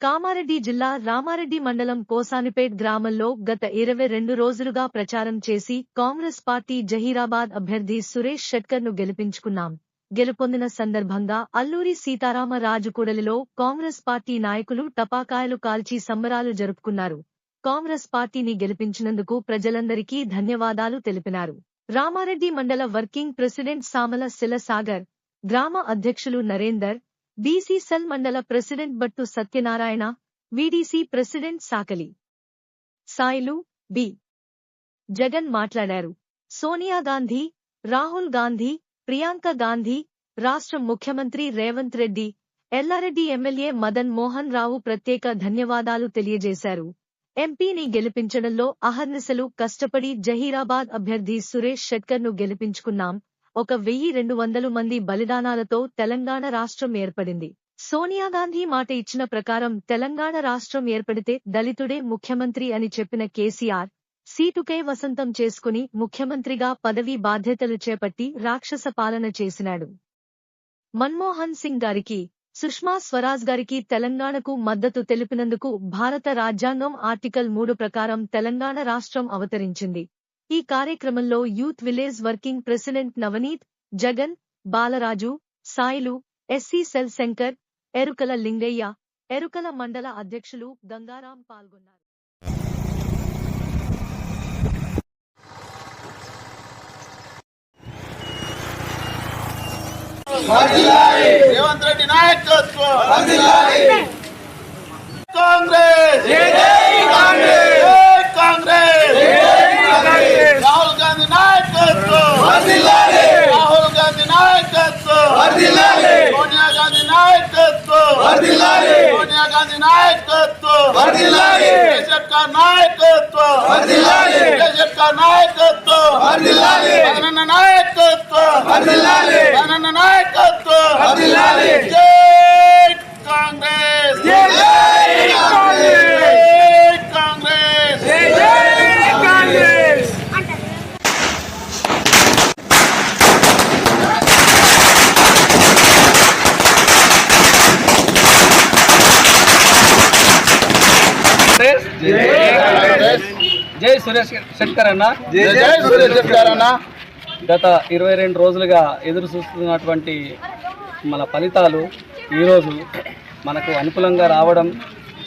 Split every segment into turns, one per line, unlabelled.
కామారెడ్డి జిల్లా రామారెడ్డి మండలం పోసానిపేట్ గ్రామంలో గత 22 రోజులుగా ప్రచారం చేసి కాంగ్రెస్ పార్టీ జహీరాబాద్ అభ్యర్థి సురేష్ షెట్కర్ను గెలిపించుకున్నాం. గెలుపొందిన సందర్భంగా అల్లూరి సీతారామరాజు కూడలిలో కాంగ్రెస్ పార్టీ నాయకులు టపాకాయలు కాల్చి సంబరాలు జరుపుకున్నారు. కాంగ్రెస్ పార్టీని గెలిపించినందుకు ప్రజలందరికీ ధన్యవాదాలు తెలిపినారు. రామారెడ్డి మండల వర్కింగ్ ప్రెసిడెంట్ సామల శిలసాగర్, గ్రామ అధ్యక్షులు Narender, BC cell mandal president Battu Satyanarayana, VDC president Sakali Sailu, B. Jagan మాట్లాడారు. సోనియా గాంధీ, రాహుల్ గాంధీ, ప్రియాంక గాంధీ, రాష్ట్ర ముఖ్యమంత్రి రేవంత్ రెడ్డి, ఎల్లారెడ్డి ఎమ్మెల్యే మదన్ మోహన్ రావు ప్రత్యేక ధన్యవాదాలు తెలియజేశారు. ఎంపీని గెలిపించడంలో అహర్నిశలు కష్టపడి జహీరాబాద్ అభ్యర్థి సురేష్ షెట్కర్ను గెలిపించుకున్నాం. 1200 మంది బలిదానాలతో తెలంగాణ రాష్ట్రం ఏర్పడింది. సోనియాగాంధీ మాట ఇచ్చిన ప్రకారం తెలంగాణ రాష్ట్రం ఏర్పడితే దళితుడే ముఖ్యమంత్రి అని చెప్పిన కేసీఆర్ సీటుకై వసంతం చేసుకుని ముఖ్యమంత్రిగా పదవీ బాధ్యతలు చేపట్టి రాక్షస పాలన చేసినాడు. మన్మోహన్ సింగ్ గారికి, సుష్మా స్వరాజ్ గారికి తెలంగాణకు మద్దతు తెలిపినందుకు భారత రాజ్యాంగం ఆర్టికల్ 3 ప్రకారం తెలంగాణ రాష్ట్రం అవతరించింది. ఈ కార్యక్రమంలో youth village working president Navneet, Jagan, Balaraju, Sailu, SC cell Shankar, Erukala Lingaiah, Erukala mandal అధ్యక్షులు గంగారాం పాల్గొన్నారు.
రేవంత్ రెడ్డి నాయకత్వం కాంగ్రెస్, కాంగ్రెస్, రాహుల్ గాంధీ నాయకత్వం, రాహుల్ గాంధీ నాయకత్వం, సోనియా గాంధీ నాయకత్వం, సోనియా గాంధీ నాయకత్వం, కేసీఆర్ నాయకత్వం, కేసీఆర్ నాయకత్వం, జగనన్న నాయకత్వం, జగనన్న నాయకత్వం, జై కాంగ్రెస్, జై కాంగ్రెస్, జై కాంగ్రెస్.
జై సురేష్ షెట్కర్ అన్న,
జై సురేష్ షెట్కర్ అన్న.
గత 22 రోజులుగా ఎదురు చూస్తున్నటువంటి మన ఫలితాలు ఈరోజు మనకు అనుకూలంగా రావడం,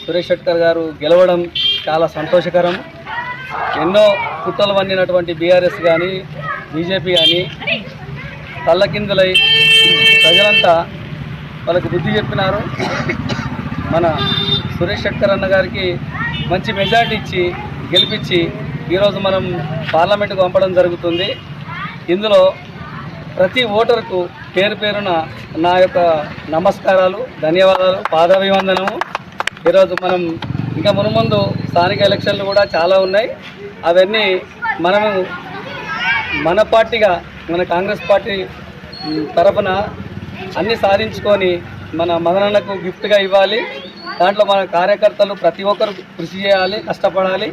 సురేష్ షెట్కర్ గారు గెలవడం చాలా సంతోషకరం. ఎన్నో కుట్రలు వండినటువంటి బీఆర్ఎస్ కానీ బీజేపీ కానీ తల్లకిందులై ప్రజలంతా వాళ్ళకు బుద్ధి చెప్పినారు. మన సురేష్ షెట్కర్ అన్న గారికి మంచి మెజార్టీ ఇచ్చి గెలిపించి ఈరోజు మనం పార్లమెంటుకు పంపడం జరుగుతుంది. ఇందులో ప్రతి ఓటరుకు పేరు పేరున నా యొక్క నమస్కారాలు, ధన్యవాదాలు, పాదాభివందనము. ఈరోజు మనం ఇంకా మునుముందు స్థానిక ఎలక్షన్లు కూడా చాలా ఉన్నాయి. అవన్నీ మనము మన పార్టీగా, మన కాంగ్రెస్ పార్టీ తరఫున అన్నీ సాధించుకొని మన మదనన్నకు గిఫ్ట్గా ఇవ్వాలి. దాంట్లో మన కార్యకర్తలు ప్రతి ఒక్కరు కృషి చేయాలి, కష్టపడాలి,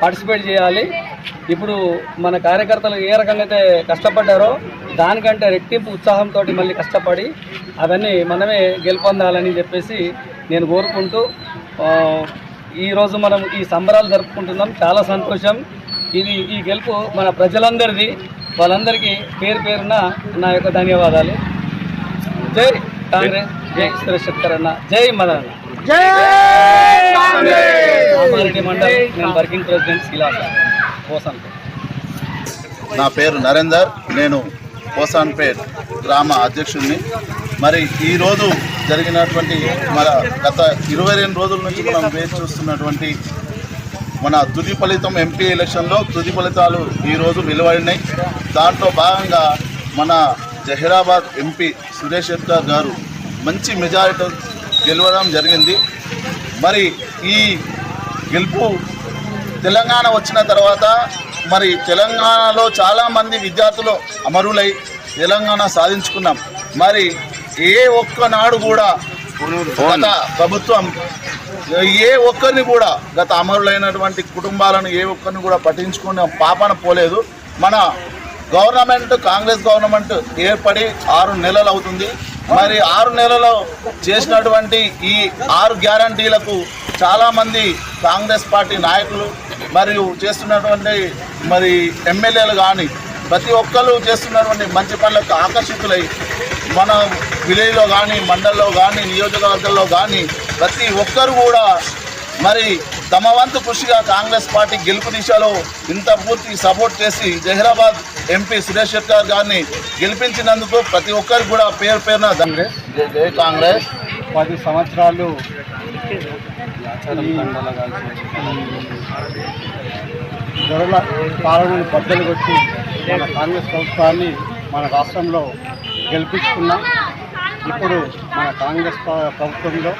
పార్టిసిపేట్ చేయాలి. ఇప్పుడు మన కార్యకర్తలు ఏ రకంగా అయితే కష్టపడ్డారో దానికంటే రెట్టింపు ఉత్సాహంతో మళ్ళీ కష్టపడి అవన్నీ మనమే గెలుపొందాలని చెప్పేసి నేను కోరుకుంటూ ఈరోజు మనం ఈ సంబరాలు జరుపుకుంటున్నాం. చాలా సంతోషం. ఈ గెలుపు మన ప్రజలందరిది. వాళ్ళందరికీ పేరు పేరున నా యొక్క ధన్యవాదాలు. జై కాంగ్రెస్, జై సురేష్ షెట్కర్ అన్న, జై మదన్,
జై కాంగ్రెస్.
రామారెడ్డి మండల్, నేను వర్కింగ్ ప్రెసిడెంట్ పోసాన్పేట్.
నా పేరు నరేందర్, నేను పోసాన్పేట్ గ్రామ అధ్యక్షుడిని. మరి ఈరోజు జరిగినటువంటి మన గత 22 రోజుల నుంచి మనం వేచి చూస్తున్నటువంటి మన తుది ఫలితం ఎంపీ ఎలక్షన్లో తుది ఫలితాలు ఈరోజు వెలువడినాయి. దాంట్లో భాగంగా మన జహీరాబాద్ ఎంపీ సురేష్ షెట్కర్ గారు మంచి మెజారిటీ గెలవడం జరిగింది. మరి ఈ గెలుపు తెలంగాణ వచ్చిన తర్వాత మరి తెలంగాణలో చాలామంది విద్యార్థులు అమరులై తెలంగాణ సాధించుకున్నాం. మరి ఏ ఒక్కనాడు కూడా గత ప్రభుత్వం ఏ ఒక్కరిని కూడా గత అమరులైనటువంటి కుటుంబాలను ఏ ఒక్కరిని కూడా పట్టించుకునే పాపన పోలేదు. మన గవర్నమెంట్, కాంగ్రెస్ గవర్నమెంట్ ఏర్పడి 6 నెలలు అవుతుంది. మరి 6 నెలల్లో చేసినటువంటి ఈ 6 గ్యారంటీలకు చాలామంది కాంగ్రెస్ పార్టీ నాయకులు మరియు చేస్తున్నటువంటి మరి ఎమ్మెల్యేలు కానీ ప్రతి ఒక్కరు చేస్తున్నటువంటి మంచి పనులకు ఆకర్షితులై మన విలేజ్లో కానీ మండల్లో కానీ నియోజకవర్గాల్లో కానీ ప్రతి ఒక్కరు కూడా మరి తమ వంతు కృషిగా కాంగ్రెస్ పార్టీ గెలుపు దిశలో ఇంత పూర్తి సపోర్ట్ చేసి జహీరాబాద్ ఎంపీ సురేష్ శెట్కర్ గారిని గెలిపించినందుకు ప్రతి ఒక్కరికి కూడా పేరు పేరున జై కాంగ్రెస్.
10 సంవత్సరాలు ధరల పాలనను బద్దలు కొట్టి మన కాంగ్రెస్ ప్రభుత్వాన్ని మన రాష్ట్రంలో గెలిపించుకున్నాం. ఇప్పుడు మన కాంగ్రెస్ ప్రభుత్వంలో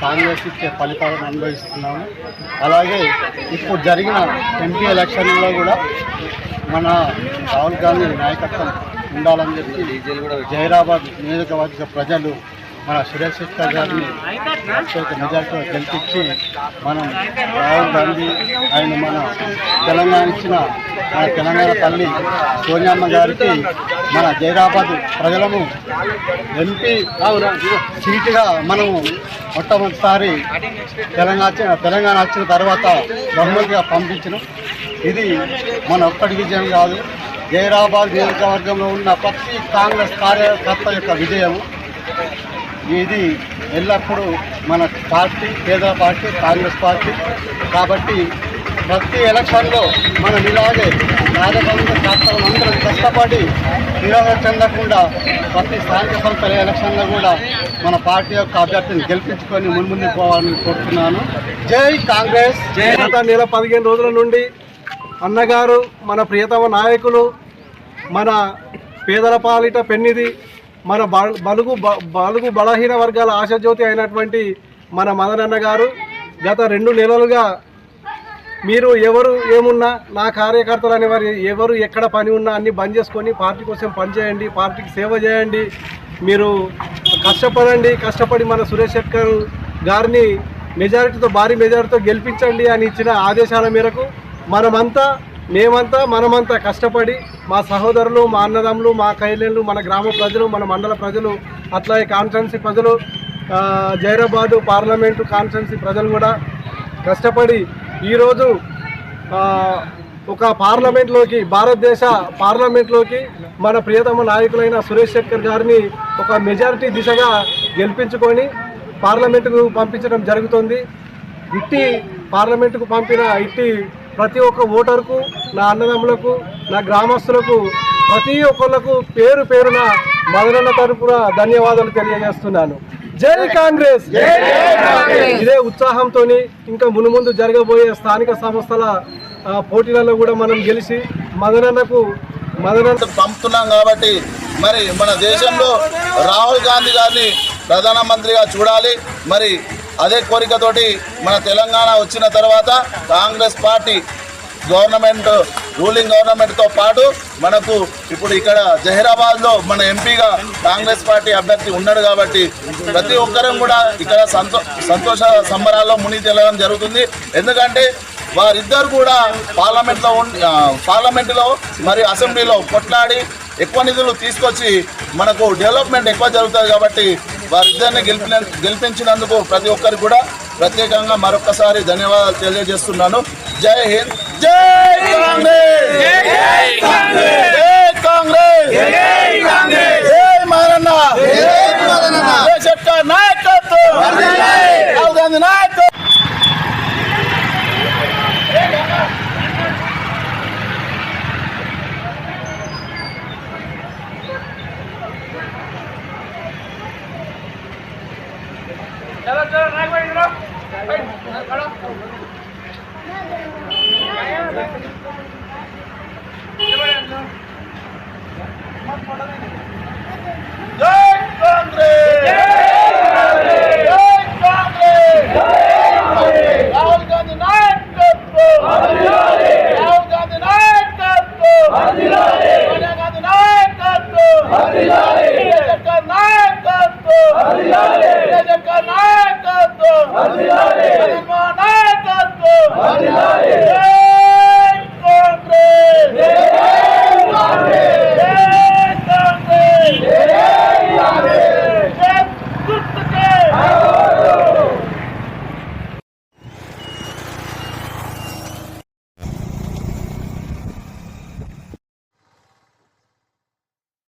కాంగ్రెస్ ఇచ్చే ఫలితాలను అనుభవిస్తున్నాము. అలాగే ఇప్పుడు జరిగిన ఎంపీ ఎలక్షన్లో కూడా మన రాహుల్ గాంధీ నాయకత్వం ఉండాలని చెప్పి జహీరాబాద్ నియోజకవర్గ ప్రజలు మన సురేష్ శెట్కర్ గారిని అత్యధిక మెజార్టీతో గెలిపించి మనం రాహుల్ గాంధీ ఆయన మన తెలంగాణ ఇచ్చిన మన తెలంగాణ తల్లి సోనియమ్మ గారికి మన జహీరాబాద్ ప్రజలము ఎంపీ సీటుగా మనము మొట్టమొదటిసారి తెలంగాణ వచ్చిన తర్వాత బహుమతిగా పంపించడం ఇది మన ఒక్కటి విజయం కాదు, జహీరాబాద్ నియోజకవర్గంలో ఉన్న ప్రతి కాంగ్రెస్ కార్యకర్త యొక్క విజయం. ఇది ఎల్లప్పుడూ మన పార్టీ పేదల పార్టీ కాంగ్రెస్ పార్టీ కాబట్టి ప్రతి ఎలక్షన్లో మనం ఇలాగే అందరం కష్టపడి నిరాశ చెందకుండా ప్రతి స్థానిక సంస్థల ఎలక్షన్లో కూడా మన పార్టీ యొక్క అభ్యర్థిని గెలిపించుకొని ముందుకు పోవాలని కోరుతున్నాను. జై కాంగ్రెస్.
గత నెల 15 రోజుల నుండి అన్నగారు మన ప్రియతమ నాయకులు మన పేదల పాలిట పెన్నిది మన బలుగు బలహీన వర్గాల ఆశాజ్యోతి అయినటువంటి మన మదనన్న గారు గత 2 నెలలుగా మీరు ఎవరు ఏమున్నా నా కార్యకర్తలు అనేవారు ఎవరు ఎక్కడ పని ఉన్నా అన్ని బంద్ చేసుకొని పార్టీ కోసం పనిచేయండి, పార్టీకి సేవ చేయండి, మీరు కష్టపడి మన సురేష్ శెట్కర్ గారిని భారీ మెజారిటీతో గెలిపించండి అని ఇచ్చిన ఆదేశాల మేరకు మనమంతా కష్టపడి మా సహోదరులు, మా అన్నదమ్ములు, మా కైలేళ్ళు, మన గ్రామ ప్రజలు, మన మండల ప్రజలు, అట్లాగే కాన్స్టిట్యున్సీ ప్రజలు, జహీరాబాదు పార్లమెంటు కాన్స్టిట్యున్సీ ప్రజలు కూడా కష్టపడి ఈరోజు ఒక భారతదేశ పార్లమెంట్లోకి మన ప్రియతమ నాయకులైన సురేష్ శెట్కర్ గారిని ఒక మెజారిటీ దిశగా గెలిపించుకొని పార్లమెంటుకు పంపించడం జరుగుతుంది. పార్లమెంటుకు పంపిన ప్రతి ఒక్క ఓటరుకు, నా అన్నదమ్ములకు, నా గ్రామస్తులకు, ప్రతి ఒక్కళ్ళకు పేరు పేరున మదనన్న తరపున ధన్యవాదాలు తెలియజేస్తున్నాను. జై కాంగ్రెస్. ఇదే ఉత్సాహంతో ఇంకా మునుముందు జరగబోయే స్థానిక సంస్థల పోటీలలో కూడా మనం గెలిచి మదనన్న
పంపుతున్నాం కాబట్టి మరి మన దేశంలో రాహుల్ గాంధీ గారిని ప్రధానమంత్రిగా చూడాలి. మరి అదే కోరికతోటి మన తెలంగాణ వచ్చిన తర్వాత కాంగ్రెస్ పార్టీ రూలింగ్ గవర్నమెంట్తో పాటు మనకు ఇప్పుడు ఇక్కడ జహీరాబాద్లో మన ఎంపీగా కాంగ్రెస్ పార్టీ అభ్యర్థి ఉన్నాడు కాబట్టి ప్రతి ఒక్కరం కూడా ఇక్కడ సంతోష సంబరాల్లో మునిగి తేలడం జరుగుతుంది. ఎందుకంటే వారిద్దరు కూడా పార్లమెంటులో మరియు అసెంబ్లీలో కొట్లాడి ఎక్కువ నిధులు తీసుకొచ్చి మనకు డెవలప్మెంట్ ఎక్కువ జరుగుతుంది కాబట్టి వారిద్దరిని గెలిపించినందుకు ప్రతి ఒక్కరికి కూడా ప్రత్యేకంగా మరొకసారి ధన్యవాదాలు తెలియజేస్తున్నాను. జై హింద్. జై కాంగ్రెస్. జై కాంగ్రెస్. జై కాంగ్రెస్. జై కాంగ్రెస్. జై మదనన్న. జై మదనన్న. సురేష్ శెట్కర్ నాయకత్వం. రాహుల్ గాంధీ నాయకత్వం.
నాయకత్వం